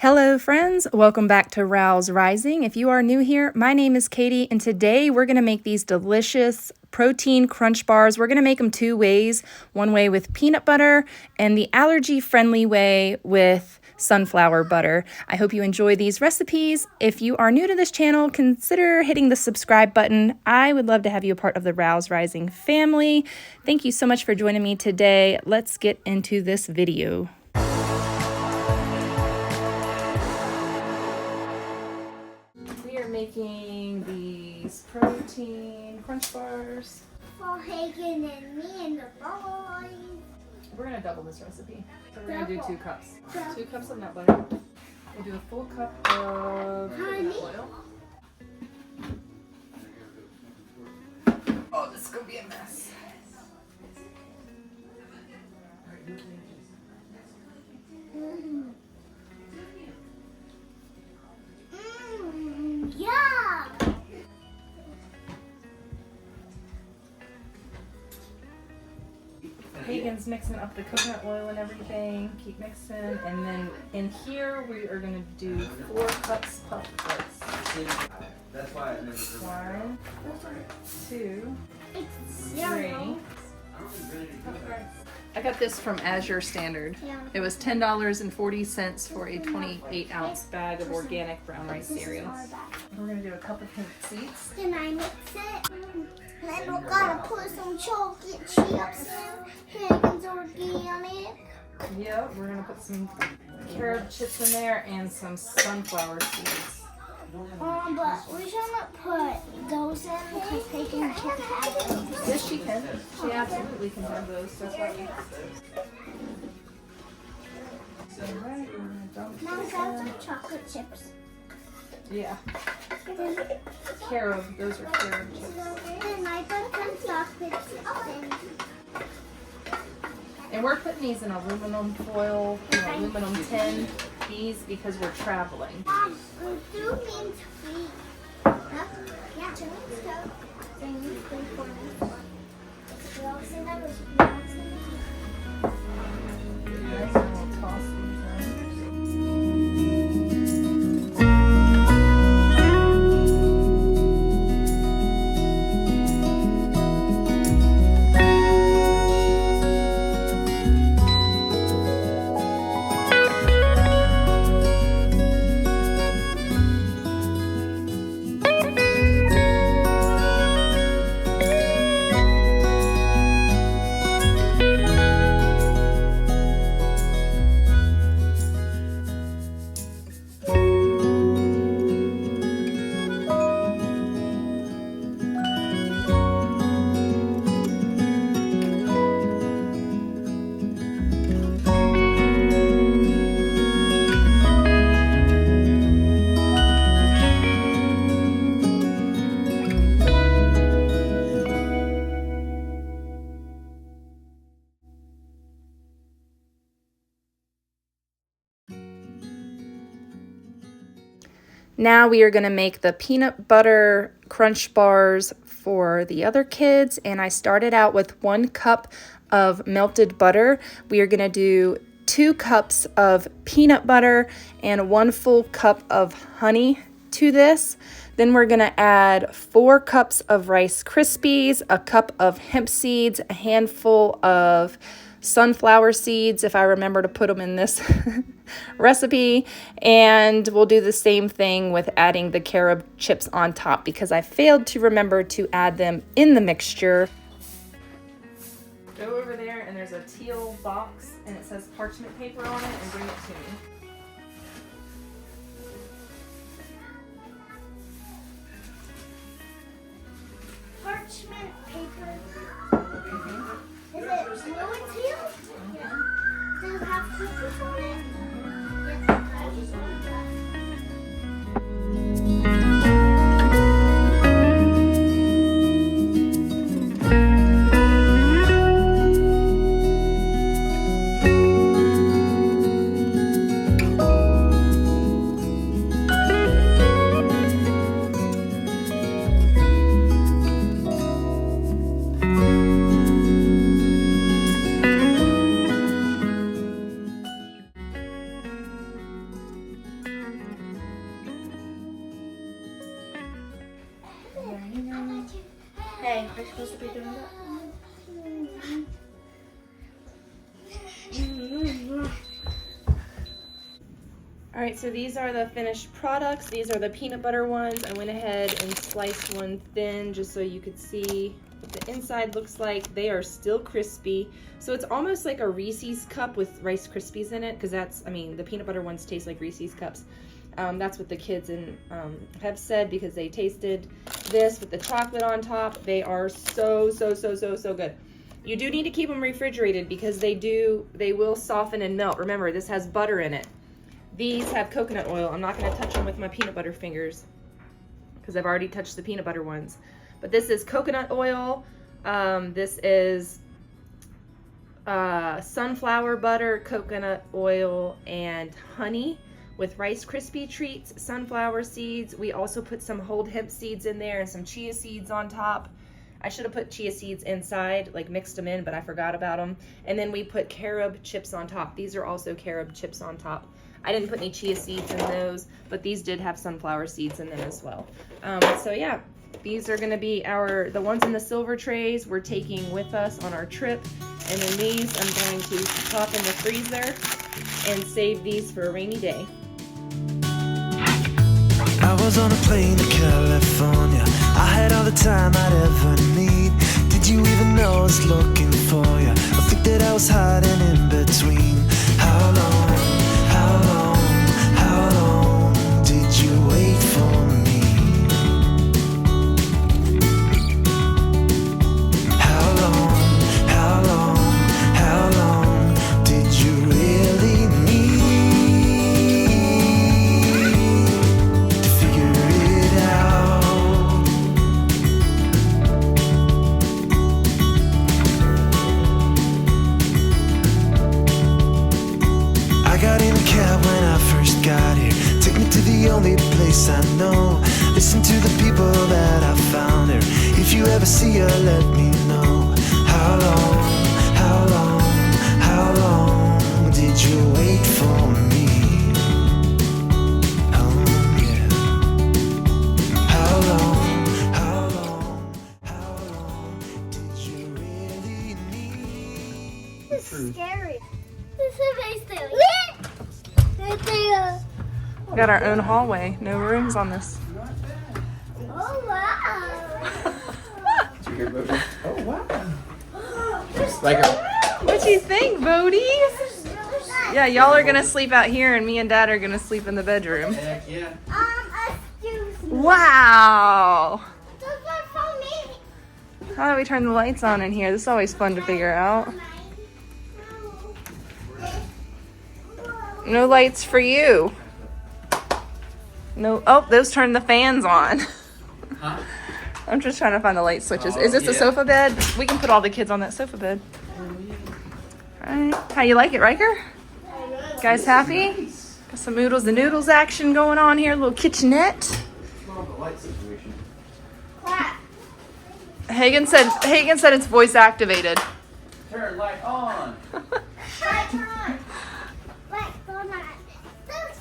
Hello friends, welcome back to Rouse Rising. If you are new here, my name is Katie and today we're going to make these delicious protein crunch bars. We're going to make them two ways, one way with peanut butter and the allergy friendly way with sunflower butter. I hope you enjoy these recipes. If you are new to this channel, consider hitting the subscribe button. I would love to have you a part of the Rouse Rising family. Thank you so much for joining me today. Let's get into this video. Making these protein crunch bars for Hagen and me and the boys. We're gonna double this recipe. So we're gonna do 2 cups. 2 cups of nut butter. We'll do a full cup of coconut oil. Oh, this is gonna be a mess. Yeah. Hagen's mixing up the coconut oil and everything. Keep mixing, and then in here we are gonna do 4 cups of rice. That's why I never. 1, 2, It's 3. zero. I got this from Azure Standard. Yeah. It was $10.40 for a 28-ounce bag of organic brown rice cereal. We're gonna do a cup of hemp seeds. Can I mix it? Then we're gonna put some chocolate chips in Hagen's organic. Yep, we're gonna put some carob chips in there and some sunflower seeds. But we shouldn't put those in because Hagen can't have those. Yes, she can. She absolutely can have those. That's why we have those. Alright, we're gonna dump Now we this got in. some chocolate chips. Yeah. Carob, those are carob chips. And I put some chocolate chips in. And we're putting these in aluminum foil, aluminum tin, these because we're traveling. Mom, do mean sweet. Huh? Yeah, do mean stuff. They need 3-4 minutes. We all say that was Nice, and we'll toss these in. Now we are going to make the peanut butter crunch bars for the other kids, and I started out with 1 cup of melted butter. We are going to do 2 cups of peanut butter and 1 full cup of honey to this. Then we're going to add 4 cups of Rice Crispies, a cup of hemp seeds, a handful of sunflower seeds, if I remember to put them in this recipe, and we'll do the same thing with adding the carob chips on top because I failed to remember to add them in the mixture. Go over there and there's a teal box and it says parchment paper on it and bring it to me. parchment paper. Is it blue and teal? Yeah. Does it have pieces on it? Yes, it does. I supposed to be doing that? Alright, so these are the finished products. These are the peanut butter ones. I went ahead and sliced one thin just so you could see what the inside looks like. They are still crispy. So it's almost like a Reese's cup with Rice Crispies in it, because that's, I mean, the peanut butter ones taste like Reese's cups. That's what the kids have said, because they tasted this with the chocolate on top. They are so good. You do need to keep them refrigerated because they will soften and melt. Remember, this has butter in it. These have coconut oil. I'm not going to touch them with my peanut butter fingers because I've already touched the peanut butter ones. But this is coconut oil. This is sunflower butter, coconut oil, and honey with Rice Crispy treats, sunflower seeds. We also put some whole hemp seeds in there and some chia seeds on top. I should have put chia seeds inside, like mixed them in, but I forgot about them. And then we put carob chips on top. These are also carob chips on top. I didn't put any chia seeds in those, but these did have sunflower seeds in them as well. So yeah, these are gonna be the ones in the silver trays we're taking with us on our trip. And then these I'm going to pop in the freezer and save these for a rainy day. I was on a plane to California. I had all the time I'd ever need. Did you even know I was looking for you? I think that I was hiding in between. How long did you wait for me? How long did you really need to figure it out? I got in a cab when I first got here. Take me to the only place I know. Listen to the people that I found here. If you ever see her, let me know. How long did you wait for me? Oh yeah. How long did you really need? This is scary. This is very scary. We got our own hallway. No rooms on this. Oh wow. Oh wow. What do you think, Bodie? Yeah, y'all are gonna sleep out here, and me and Dad are gonna sleep in the bedroom. Heck yeah. Excuse me. Wow. Those are for me. How do we turn the lights on in here? This is always fun to figure out. No lights for you. No. Oh, those turn the fans on. Huh? I'm just trying to find the light switches. Oh, Is this a yeah. sofa bed? We can put all the kids on that sofa bed. All right. How you like it, Riker? Guys happy? Got some oodles and noodles action going on here. A little kitchenette. Love the light situation. Clap. Hagen said it's voice activated. Turn light on. Lights on. Lights on. Those.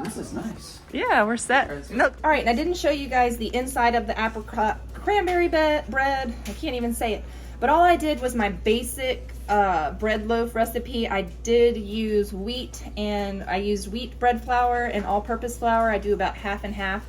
This is nice. Yeah, we're set. No. All right, and I didn't show you guys the inside of the apricot cranberry bread. I can't even say it. But all I did was my basic bread loaf recipe. I did use wheat, and I used wheat bread flour and all-purpose flour. I do about half and half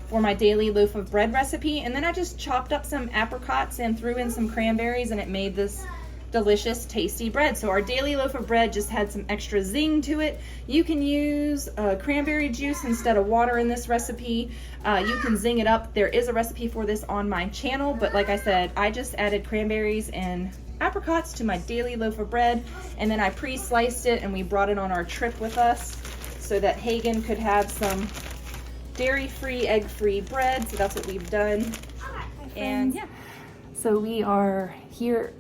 for my daily loaf of bread recipe. And then I just chopped up some apricots and threw in some cranberries, and it made this delicious, tasty bread. So our daily loaf of bread just had some extra zing to it. You can use cranberry juice instead of water in this recipe. You can zing it up. There is a recipe for this on my channel, but like I said, I just added cranberries and apricots to my daily loaf of bread, and then I pre-sliced it, and we brought it on our trip with us so that Hagen could have some dairy-free, egg-free bread. So that's what we've done. And yeah, so we are here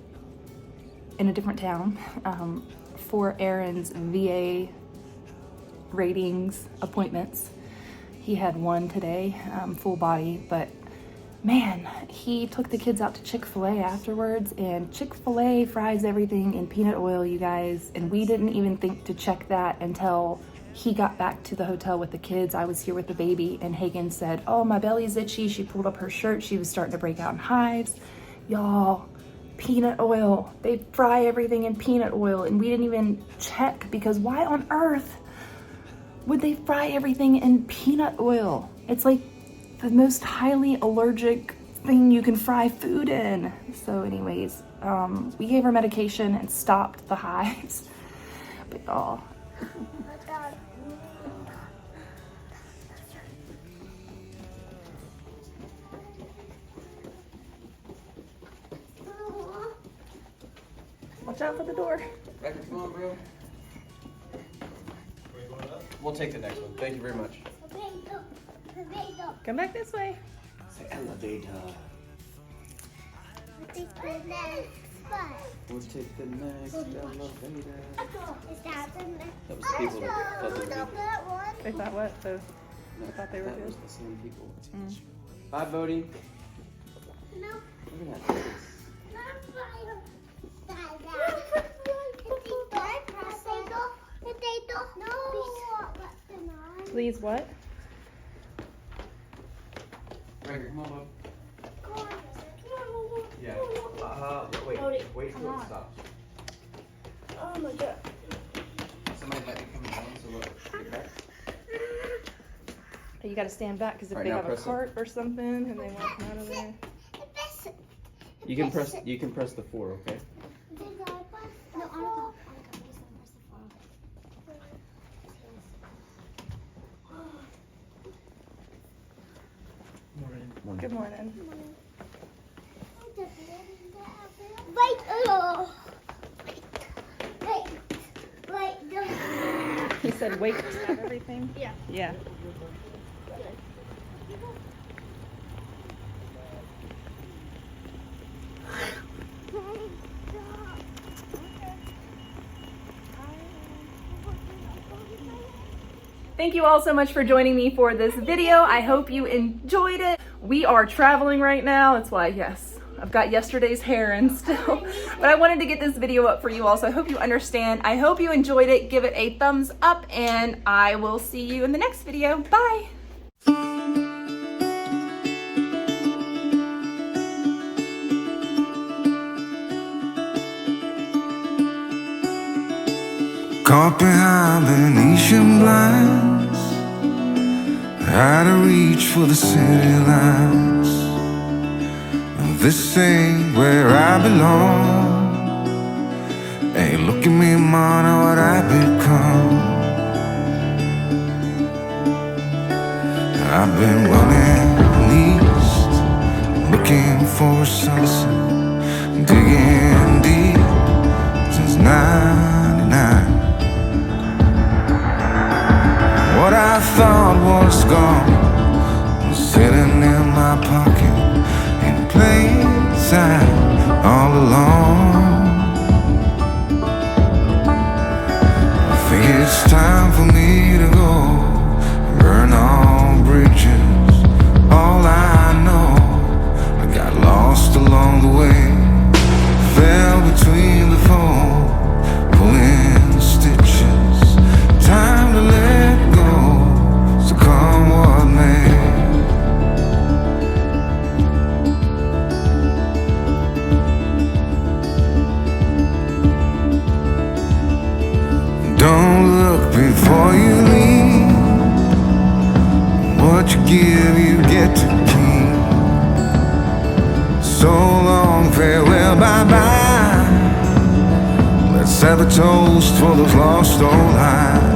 in a different town for Aaron's VA ratings appointments. He had one today, full body, but man, he took the kids out to Chick-fil-A afterwards, and Chick-fil-A fries everything in peanut oil, you guys, and we didn't even think to check that until he got back to the hotel with the kids. I was here with the baby, and Hagen said, oh, my belly's itchy. She pulled up her shirt. She was starting to break out in hives. Y'all, peanut oil. They fry everything in peanut oil, and we didn't even check because why on earth would they fry everything in peanut oil? It's like the most highly allergic thing you can fry food in. So anyways, we gave her medication and stopped the hives. But y'all, watch out for the door. Record, come on, bro. We'll take the next one. Thank you very much. Come back this way. Say elevator. Take the next spot. We'll take the next elevator. Is that the next? That was the people that thought they were good. That one. They thought what? So No, thought they were that good? was the same people. Mm. Bye, voting. No. Look at that. Please what? Record, come on, bub. Yeah. Wait till it stops. Oh my god. Somebody might be coming down, so look. Get back. You gotta stand back because if Alright, they now have a press it. cart or something and they want to come out of there. You can press the 4, okay? Morning. Good morning. Wait, wait. He said wait to stop everything? Yeah. Yeah. Thank you all so much for joining me for this video. I hope you enjoyed it. We are traveling right now. That's why, yes, I've got yesterday's hair in still. But I wanted to get this video up for you all, so I hope you understand. I hope you enjoyed it. Give it a thumbs up, and I will see you in the next video. Bye. Caught behind Venetian blinds, out of reach for the city lights. This ain't where I belong. Hey, look at me, man, what I've become. I've been running east, looking for a sunset, digging deep since '99. What I thought was gone was sitting in my pocket in plain sight all along. I think it's time for me to go, burn all bridges. All I know, I got lost along the way, fell between the foam, pulling stitches. Time to let go, so come what may. Don't look before you leave. What you give, you get to keep. So long, farewell, bye-bye. Let's have a toast for those lost old lives.